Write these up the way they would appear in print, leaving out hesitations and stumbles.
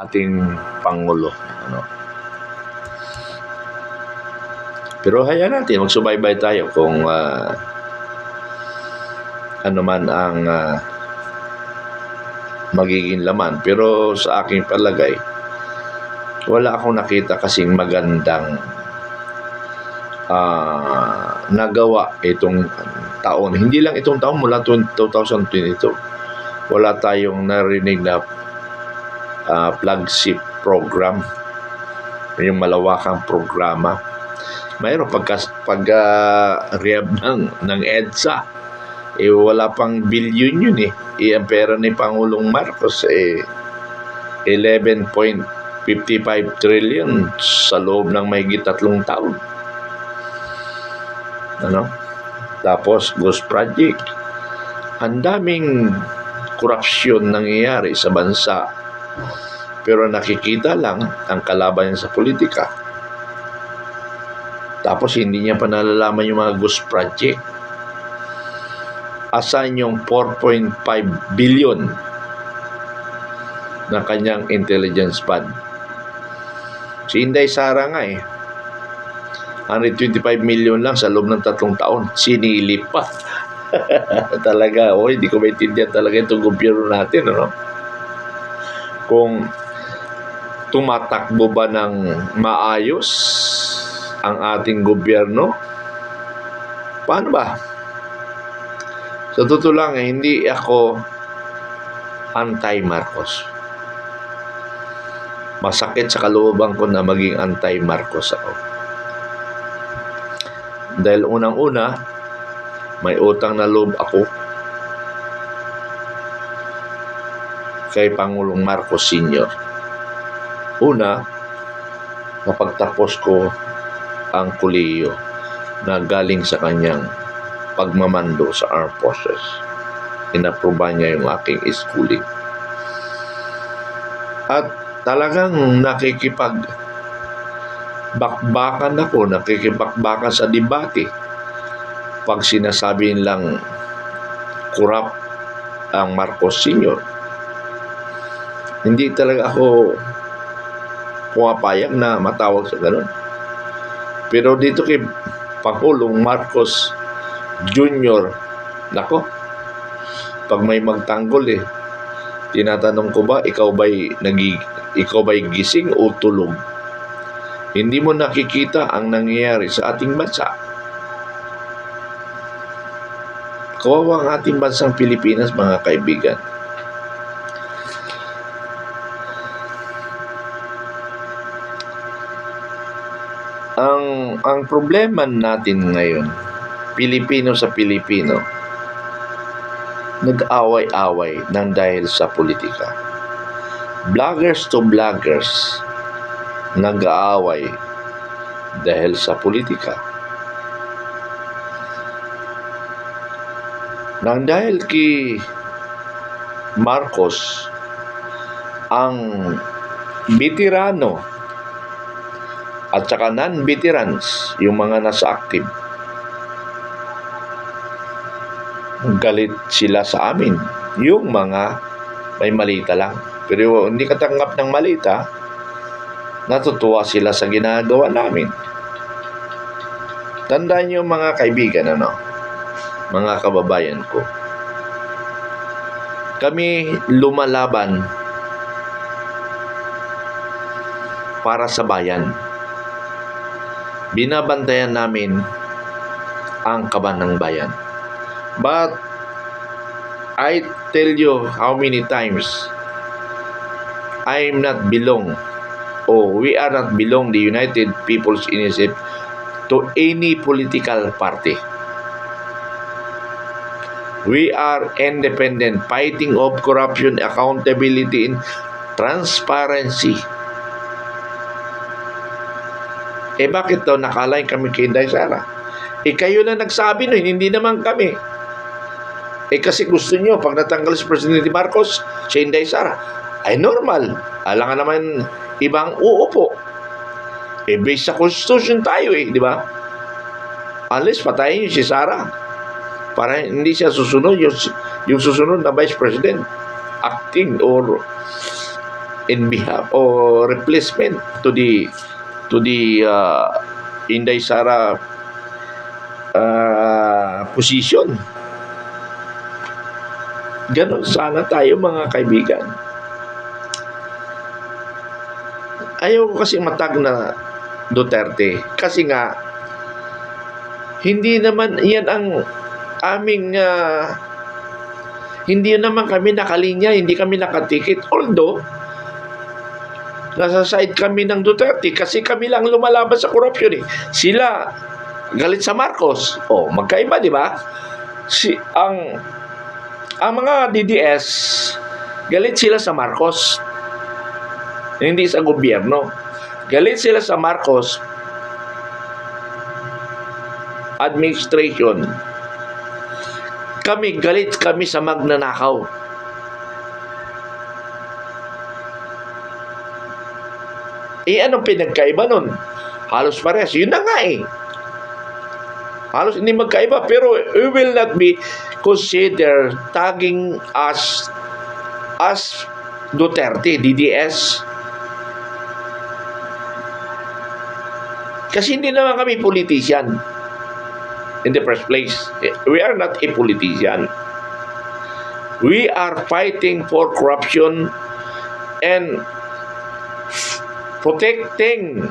ating Pangulo. Ano? Pero hayaan natin, magsubaybay tayo kung ano man ang magiging laman. Pero sa aking palagay, wala akong nakita kasing magandang nagawa itong taon. Hindi lang itong taon, mula 2022. Wala tayong narinig na flagship program, yung malawakang programa. Mayroon pag-rehab ng EDSA, wala pang bilyon yun ang pera ni Pangulong Marcos 11.55 trillion sa loob ng mahigit 3 taon. Ano? Tapos Ghost Project. Ang daming korupsyon nangyayari sa bansa, pero nakikita lang ang kalaban niya sa politika. Tapos hindi niya pa nalalaman yung mga Ghost Project. Asan yung 4.5 billion na kanyang intelligence fund? Si Inday Sara nga 125 million lang sa loob ng 3 taon. Sinilip pa. Talaga, hindi ko maintindihan talaga itong gobyerno natin, ano? Kung tumatakbo ba ng maayos ang ating gobyerno, paano ba? Sa totoo lang, hindi ako anti-Marcos. Masakit sa kalooban ko na maging anti-Marcos ako. Dahil unang-una, may utang na loob ako kay Pangulong Marcos Sr. Una, napagtapos ko ang kolehiyo na galing sa kanyang pagmamando sa armed forces. Inaproba niya yung aking schooling. At talagang nakikipag-bakbakan sa debate. Pag sinasabi lang corrupt ang Marcos Sr., hindi talaga ako pumapayag na matawag sa ganun. Pero dito kay Pangulong Marcos Jr., nako, pag may magtanggol tinatanong ko ba, ikaw ba'y gising o tulog? Hindi mo nakikita ang nangyayari sa ating bansa. Kawawa ang ating bansang Pilipinas, mga kaibigan. Ang problema natin ngayon, Pilipino sa Pilipino, nag-away-away ng dahil sa politika. Vloggers to vloggers, nag-aaway dahil sa politika. Nang dahil kay Marcos, ang veterano at saka non-veterans, yung mga nasa active, galit sila sa amin. Yung mga may malita lang, pero hindi katanggap ng malita, natutuwa sila sa ginagawa namin. Tandaan niyo, mga kaibigan, mga kababayan ko, kami lumalaban para sa bayan. Binabantayan namin ang kaban ng bayan. But I tell you how many times, we are not belong the United People's Initiative to any political party. We are independent, fighting of corruption, accountability, and transparency. Bakit daw nakalain kami kay Inday Sara? Kayo na nagsabi nun, hindi naman kami. Kasi gusto nyo, pag natanggal si Presidente Marcos, si Inday Sara, ay normal. Alangan naman ibang uupo. Based sa Constitution tayo di ba? Unless patayin nyo si Sara para hindi siya susunod, yung susunod na Vice President, acting or in behalf or replacement to the Inday Sara position. Ganon sana tayo, mga kaibigan. Ayaw ko kasi matag na Duterte kasi nga hindi naman yan ang aming hindi naman kami nakalinya, hindi kami nakatikit. Although nasa side kami ng Duterte kasi kami lang lumalaban sa korupsyon eh. Sila galit sa Marcos. Magkaiba, di ba? Ang mga DDS galit sila sa Marcos. Hindi sa gobyerno. Galit sila sa Marcos administration. Galit kami sa magnanakaw. Anong pinagkaiba nun? Halos parehas. Yun na nga eh. Halos hindi magkaiba. Pero we will not be considered tagging us as Duterte, DDS. Kasi hindi naman kami politician. In the first place, we are not a politician. We are fighting for corruption and protecting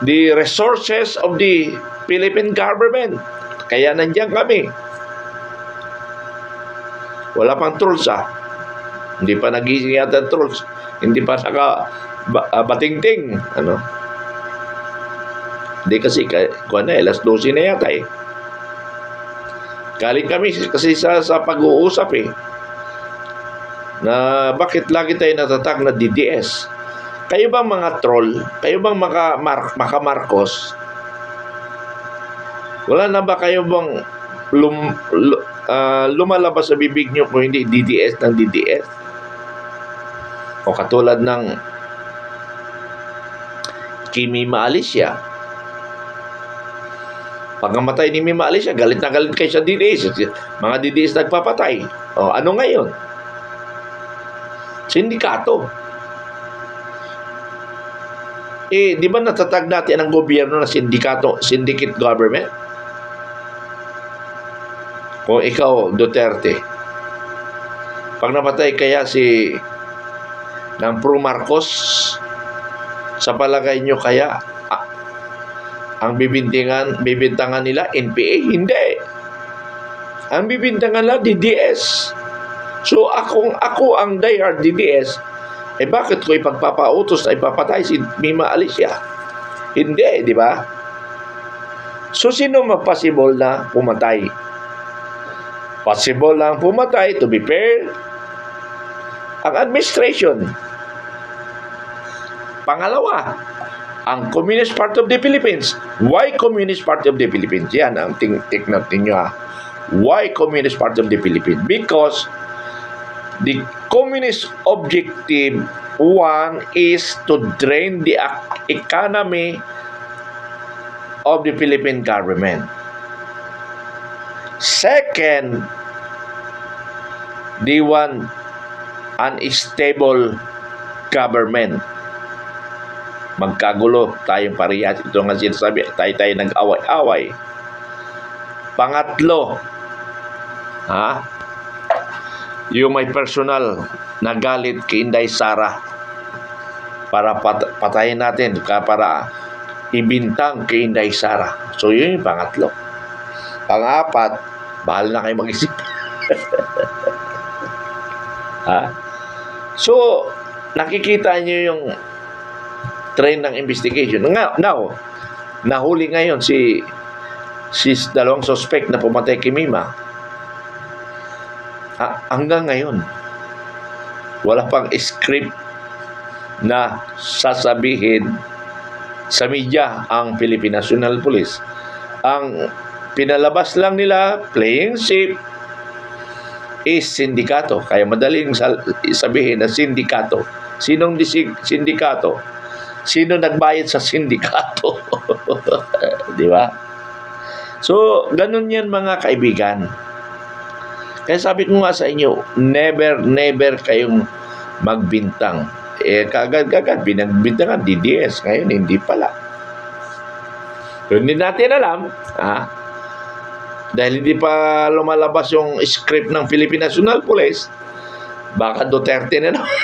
the resources of the Philippine government. Kaya nandiyan kami. Wala pang trolls Hindi pa nagising yata trolls. Hindi pa batingting. Hindi kasi, alas 12 na yata eh. Galing kami kasi sa pag-uusap na bakit lagi tayo natatag na DDS. Kayo bang mga troll? Kayo bang maka-Marcos? Wala na ba kayo bang lumalabas sa bibig nyo kung hindi DDS ng DDS? O katulad ng Kimi Alicia. Pag namatay ni Mima Alicia, galit na galit kayo sa DDS. Mga DDS nagpapatay. Ano ngayon? Sindikato. Di ba natatag natin ang gobyerno na sindikato, syndicate government? Kung ikaw, Duterte, pag namatay kaya ng pro-Marcos, sa palagay nyo kaya ang bibintangan nila NPA? Hindi. Ang bibintangan nila DDS. So ako ang diehard DDS, bakit ko ipagpapautos na ipapatay si Mima Alicia? Hindi, di ba? So sino possible na pumatay? Possible lang pumatay, to be fair, ang administration. Pangalawa, ang Communist Party of the Philippines. Why Communist Party of the Philippines? Yan ang tingnan ninyo Why Communist Party of the Philippines? Because the communist objective, one, is to drain the economy of the Philippine government. Second, they want an stable government. Magkagulo tayong parehas. Ito nga sinasabi, tayo nag-away-away. Pangatlo, yung may personal na galit kay Inday Sara para patayin natin, para ibintang kay Inday Sara. So yun yung pangatlo. Pang-apat, bahal na kayo mag-isip. So nakikita nyo yung trend ng investigation. Now, nahuli ngayon si dalawang suspect na pumatay kay Mima. Hanggang ngayon, wala pang script na sasabihin sa media ang Philippine National Police. Ang pinalabas lang nila, playing safe, is sindikato. Kaya madaling sabihin na sindikato. Sinong sindikato? Sino nagbayad sa sindikato? Di ba? So, ganun yan, mga kaibigan. Kaya sabi ko nga sa inyo, never kayong magbintang. Kagad-kagad, binagbintangan, DDS. Ngayon, hindi pala. So, hindi natin alam, dahil hindi pa lumalabas yung script ng Philippine National Police, baka Duterte na naman.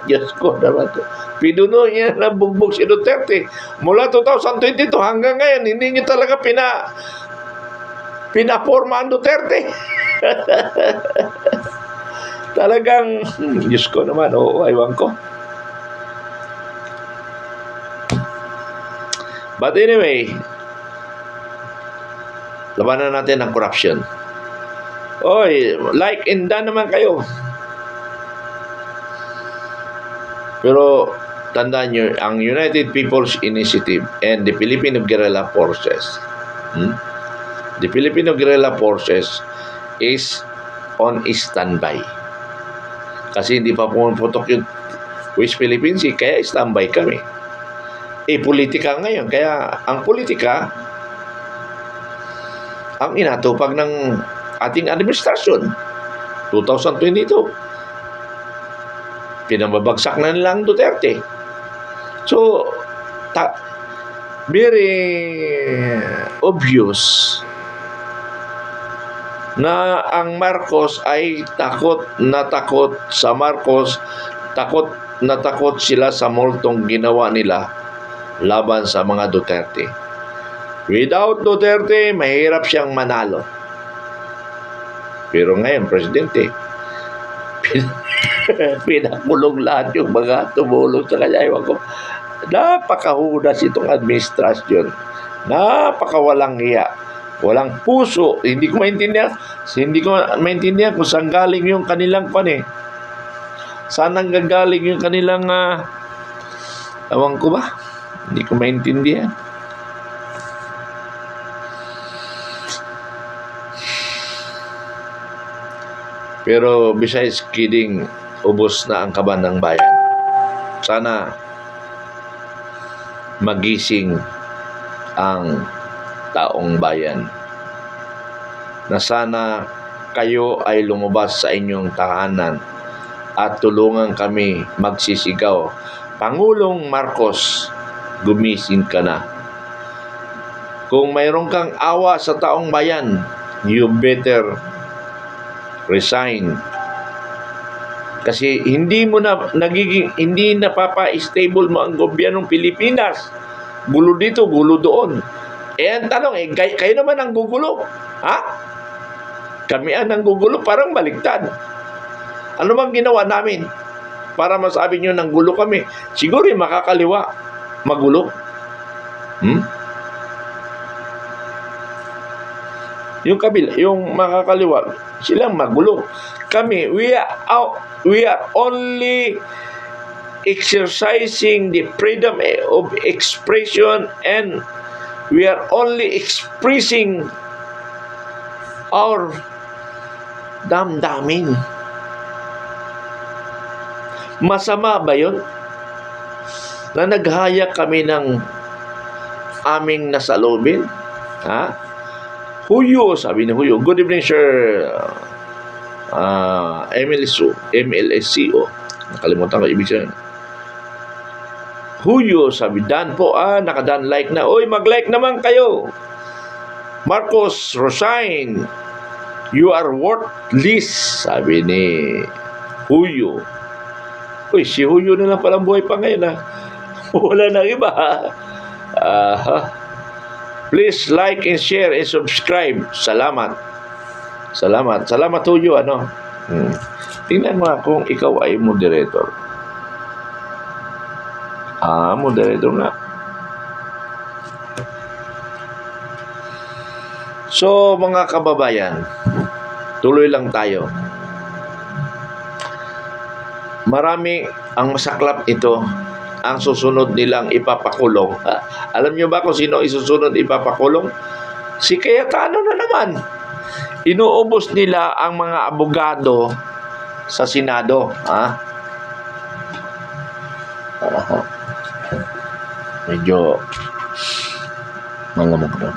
Diyos ko naman to. Pinuno niya na bugbog si Duterte. Mula 2022 hanggang ngayon, hindi niyo talaga pinaporma ang Duterte. Talagang, Diyos ko naman, aywan ko. But anyway, labanan natin ang corruption. Like and done naman kayo. Pero, tandaan nyo, ang United People's Initiative and the Filipino Guerrilla Forces, the Filipino Guerrilla Forces is on standby. Kasi hindi pa pumuputok yung West Philippine Sea, kaya standby kami. Politika ngayon. Kaya ang politika, ang inatupag ng ating administrasyon. 2022. Pinababagsak na nilang Duterte. So, very obvious na ang Marcos ay takot sa Marcos, takot sila sa multong ginawa nila laban sa mga Duterte. Without Duterte, mahirap siyang manalo. Pero ngayon, Presidente, pinakulong lahat yung mga tumulong sa kanya. Ewan ko, napakahudas itong administrasyon. Napakawalang hiya. Walang puso. Hindi ko maintindihan kung saan galing yung kanilang saan ang gagaling yung kanilang ewan ko ba? Hindi ko maintindihan. Pero besides kidding, ubos na ang kaban ng bayan. Sana magising ang taong bayan, na sana kayo ay lumabas sa inyong tahanan at tulungan kami magsisigaw, Pangulong Marcos, gumising ka na. Kung mayroon kang awa sa taong bayan, you better resign. Kasi hindi napapa-stable mo ang gobyernong Pilipinas. Gulo dito, gulo doon. Ang tanong, kayo naman ang gugulo. Kami ang gugulo, parang baliktad. Ano bang ginawa namin para masabi nyo nang gulo kami? Siguro makakaliwa, magulo. Yung kabila, yung makakaliwa, silang magulo. Kami, we are only exercising the freedom of expression, and we are only expressing our damdamin. Masama ba yun? Na naghaya kami ng aming nasalubin? Huyo, sabi ni Huyo. Good evening, sir. MLSCO. Nakalimutan ko ibig sabihin. Huyo, sabi, Dan po, naka-dan like na. Mag-like naman kayo. Marcos, resign. You are worthless, sabi ni Huyo. Si Huyo na lang palang buhay pa ngayon, Wala nang iba, Please like and share and subscribe. Salamat, Huyo, Tingnan mo kung ikaw ay moderator. Moderator nga. So, mga kababayan, tuloy lang tayo. Marami ang masaklap ito, ang susunod nilang ipapakulong. Alam nyo ba kung sino isusunod ipapakulong? Si Cayetano na naman. Inuubos nila ang mga abogado sa Senado. Medyo mangamok na.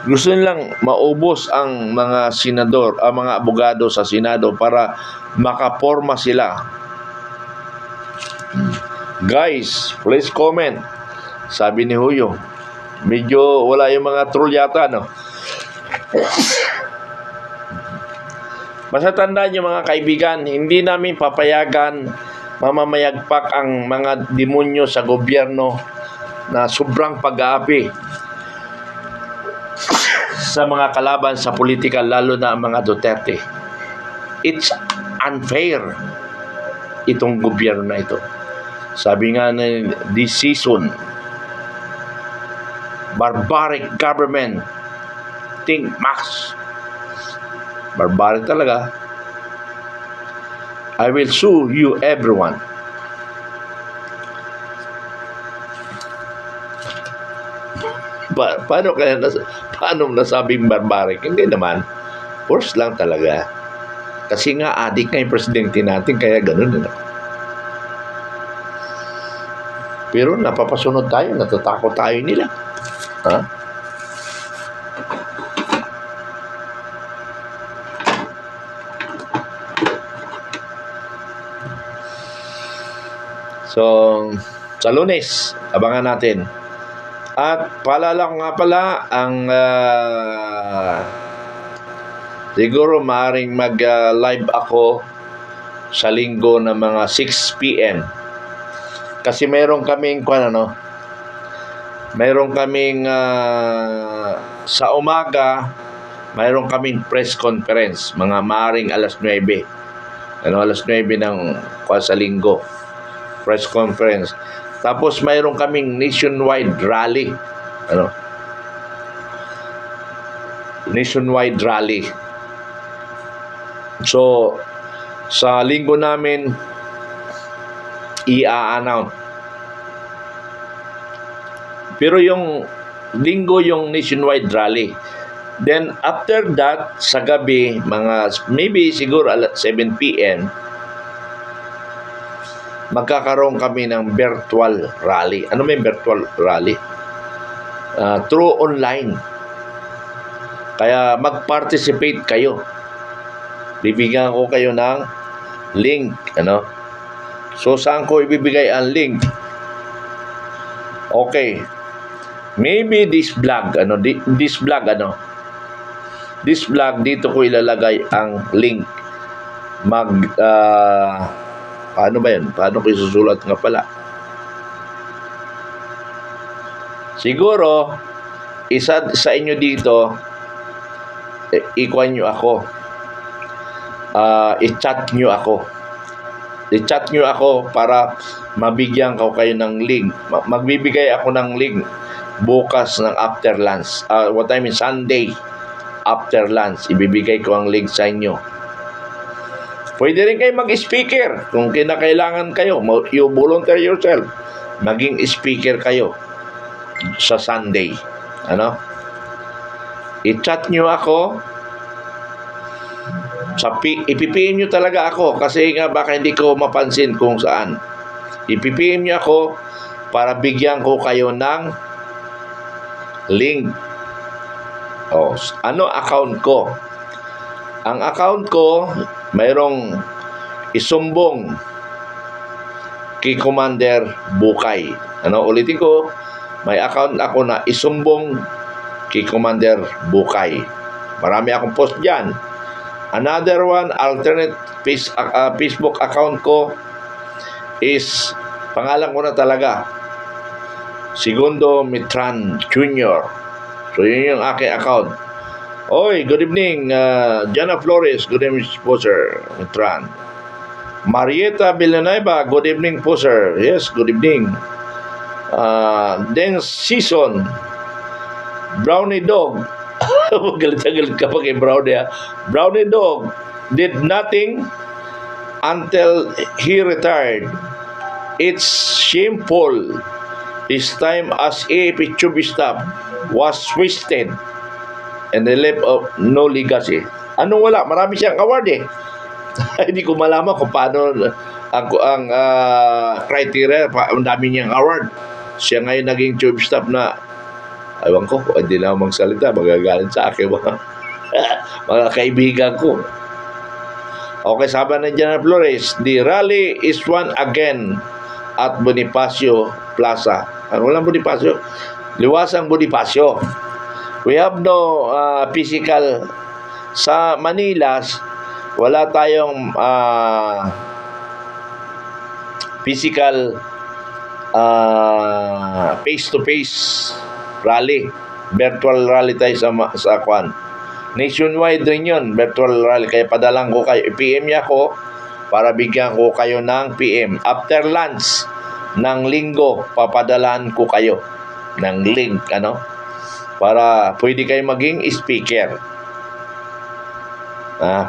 Gusto nilang maubos ang mga senador, ang mga abogado sa Senado para makaporma sila Guys, please comment. Sabi ni Huyo. Medyo wala yung mga troll yata, no? Basta tandaan nyo mga kaibigan, hindi namin papayagan mamamayagpak ang mga demonyo sa gobyerno na sobrang pag-aapi sa mga kalaban sa politika, lalo na ang mga Duterte. It's unfair itong gobyerno na ito. Sabi nga na this season, barbaric government, think max. Barbaric talaga. I will sue you everyone. Paano nasabing barbaric? Hindi naman. Force lang talaga. Kasi nga adik nga yung presidente natin, kaya ganun din. Pero napapasunod tayo, natatakot tayo nila. Ha? So, sa Lunes, abangan natin. At paalala ko nga pala, ang siguro maaaring mag-live ako sa Linggo ng mga 6 p.m. Kasi meron kaming sa umaga, mayroon kaming press conference, mga maaaring alas 9. Alas 9 ng sa Linggo. Press conference. Tapos mayroon kaming nationwide rally. Nationwide rally. So, sa Linggo namin, i-announce. Pero yung Linggo yung nationwide rally. Then, after that, sa gabi, maybe siguro 7 p.m., magkakaroon kami ng virtual rally. Ano may virtual rally? Through online. Kaya mag-participate kayo. Bibigyan ko kayo ng link. So, saan ko ibibigay ang link? Okay. Maybe this vlog, this vlog, dito ko ilalagay ang link. Paano ba yan? Paano ko isusulat nga pala? Siguro, isa sa inyo dito, ikuan nyo ako. I-chat nyo ako. I-chat nyo ako para mabigyan ko kayo ng link. Magbibigay ako ng link bukas ng after lunch. Sunday after lunch. Ibibigay ko ang link sa inyo. Pwede rin kayo mag-speaker kung kinakailangan kayo. You volunteer yourself. Maging speaker kayo sa Sunday. I-chat nyo ako. Ipipiin nyo talaga ako kasi nga baka hindi ko mapansin kung saan. Ipipiin nyo ako para bigyan ko kayo ng link. Account ko? Ang account ko, mayroong isumbong kay Commander Bukay. Ulitin ko, may account ako na isumbong kay Commander Bukay. Marami akong post dyan. Another one, alternate Facebook account ko is, pangalan ko na talaga, Segundo Mitran Jr. So, yun yung aking account. Oy, good evening, Jana Flores. Good evening po, sir. Mitran. Marieta Villanueva. Good evening po, sir. Yes, good evening. Then Season. Brownie Dog. Galit ka pa kay Brownie. Brownie Dog did nothing until he retired. It's shameful. His time as AFP Chubby staff was wasted and they left of no legacy. Anong wala? Marami siyang award eh. Hindi ko malaman kung paano ang criteria. Ang dami niyang award. Siya ngayon naging Chubby staff na, ewan ko, hindi na ako magsalita, magagalit sa akin mga kaibigan ko. Okay, sabi ng General Flores, the rally is one again at Bonifacio Plaza. Ano lang Bonifacio? Liwasang Bonifacio. We have no physical sa Manila. Wala tayong physical face-to-face rally. Virtual rally tayo sa Kwan. Nationwide rin yun, virtual rally. Kaya padalang ko kayo. I-PM niya ako para bigyan ko kayo ng PM. After lunch ng linggo, papadalan ko kayo ng link, para pwede kayo maging speaker.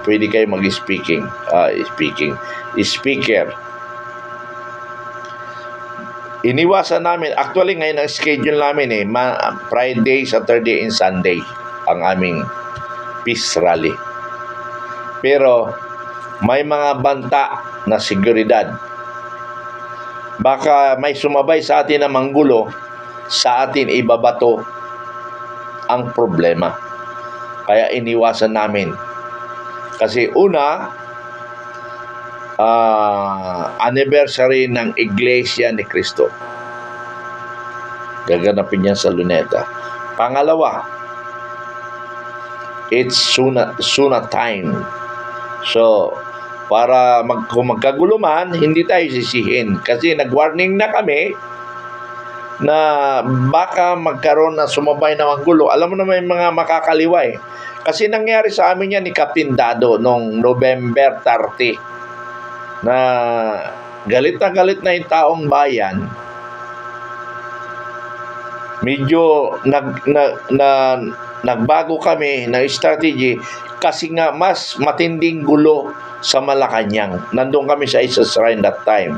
Pwede kayo mag-speaker. Iniwasan namin, actually ngayon ang schedule namin Friday, Saturday, and Sunday ang aming peace rally. Pero may mga banta na seguridad. Baka may sumabay sa atin na manggulo, sa atin ibabato ang problema. Kaya iniwasan namin. Kasi una, anniversary ng Iglesia ni Cristo. Gaganapin yan sa Luneta. Pangalawa, it's Suna time. So, para kung magkagulo man, hindi tayo sisihin. Kasi nag-warning na kami na baka magkaroon na sumabay na manggulo. Alam mo naman yung mga makakaliwa Kasi nangyari sa amin yan ni Captain Dado noong November 30 na galit na yung taong bayan. Medyo nagbago kami ng strategy kasi nga mas matinding gulo sa Malacanang. Nandun kami sa isa shrine that time.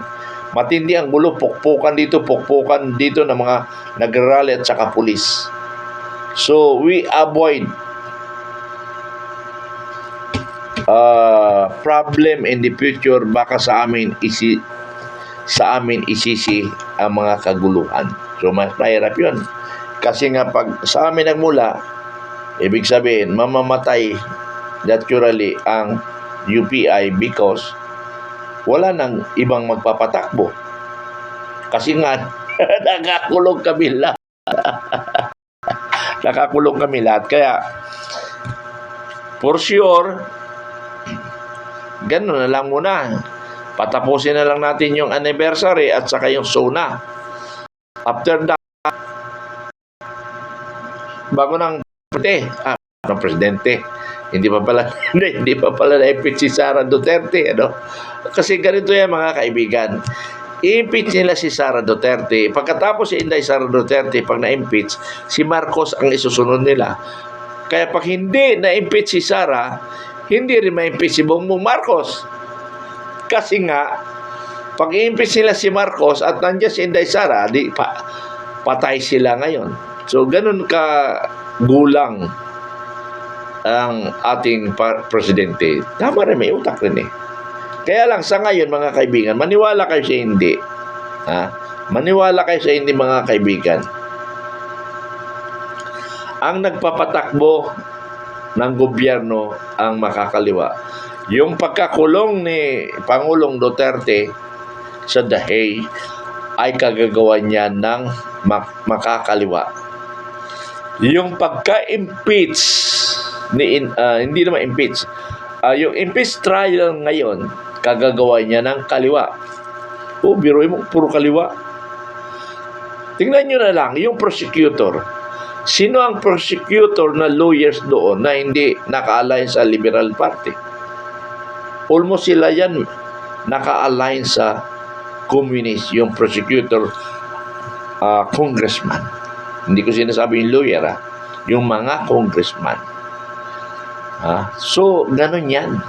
Matindi ang gulo, pukpukan dito ng mga nagrally at saka pulis. So we avoid problem in the future. Baka sa amin isisi ang mga kaguluhan. So mas mahirap yun. Kasi nga pag sa amin nagmula, ibig sabihin mamamatay naturally ang UPI because wala nang ibang magpapatakbo. Kasi nga nakakulong kami lahat. Kaya for sure, ganun na lang muna. Patapusin na lang natin yung anniversary at saka yung SONA. After that, bago ng presidente, hindi pa pala na-impeach si Sara Duterte, Kasi ganito yan, mga kaibigan. I-impeach nila si Sara Duterte. Pagkatapos si Inday Sara Duterte, pag na-impeach, si Marcos ang isusunod nila. Kaya pag hindi na-impeach si Sara, hindi rin ma-impeach si Bongbong Marcos. Kasi nga, pag i-impeach nila si Marcos at nandiyan si Inday Sara, patay sila ngayon. So, ganun ka gulang ang ating presidente. Tama rin, may utak rin Kaya lang sa ngayon, mga kaibigan, maniwala kayo sa hindi. Maniwala kayo sa hindi, mga kaibigan. Ang nagpapatakbo ng gobyerno ang makakaliwa. Yung pagkakulong ni Pangulong Duterte sa Dahey ay kagagawa niya ng makakaliwa. Yung pagka-impeach hindi naman impeach, yung impeach trial ngayon kagagawa niya ng kaliwa. Biruin mo, puro kaliwa. Tingnan nyo na lang yung prosecutor. Sino ang prosecutor na lawyers doon na hindi naka-align sa Liberal Party? Almost sila yan naka-align sa communist, yung prosecutor, congressman. Hindi ko sinasabi yung lawyer, yung mga congressman. So, ganun yan.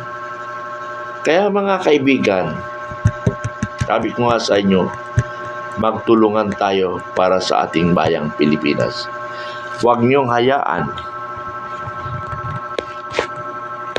Kaya mga kaibigan, sabi ko nga sa inyo, magtulungan tayo para sa ating bayang Pilipinas. Huwag niyong hayaan